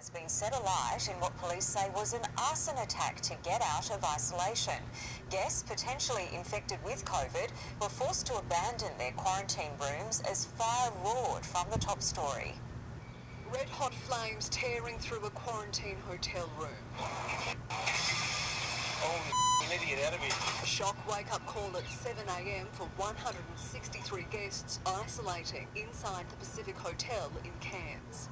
Has been set alight in what police say was an arson attack to get out of isolation. Guests potentially infected with COVID were forced to abandon their quarantine rooms as fire roared from the top story. Red hot flames tearing through a quarantine hotel room. Oh, we need to get out of here. A shock wake-up call at 7 a.m. for 163 guests isolating inside the Pacific Hotel in Cairns.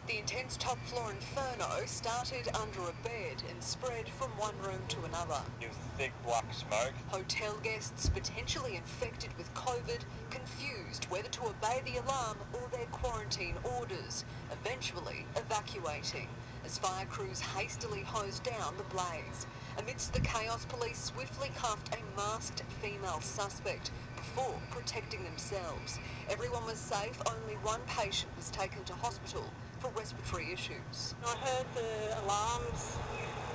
The intense top-floor inferno started under a bed and spread from one room to another. Thick black smoke. Hotel guests potentially infected with COVID, confused whether to obey the alarm or their quarantine orders, eventually evacuating as fire crews hastily hosed down the blaze. Amidst the chaos, police swiftly cuffed a masked female suspect before protecting themselves. Everyone was safe, only one patient was taken to hospital for respiratory issues. I heard the alarms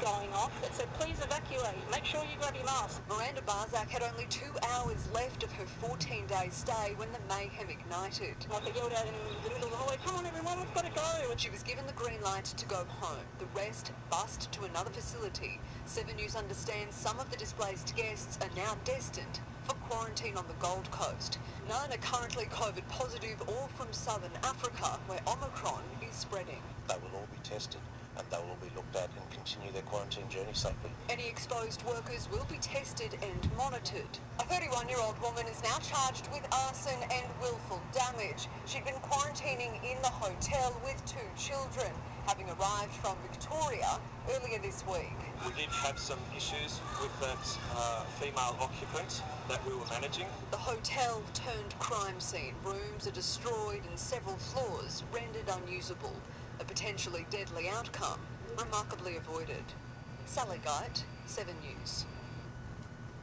going off that said, please evacuate, make sure you grab your mask. Miranda Barzak had only 2 hours left of her 14-day stay when the mayhem ignited. I yelled out in the middle of the hallway, come on everyone, we've got to go. She was given the green light to go home. The rest bussed to another facility. 7 News understands some of the displaced guests are now destined for quarantine on the Gold Coast. None are currently COVID positive or from Southern Africa, where Omicron is spreading. They will all be tested and they will all be looked at and continue their quarantine journey safely. Any exposed workers will be tested and monitored. A 31-year-old woman is now charged with arson and willful damage. She'd been quarantining in the hotel with 2 children, having arrived from Victoria earlier this week. We did have some issues with that female occupant that we were managing. The hotel turned crime scene. Rooms are destroyed and several floors rendered unusable. A potentially deadly outcome remarkably avoided. Sally Guite, 7 News.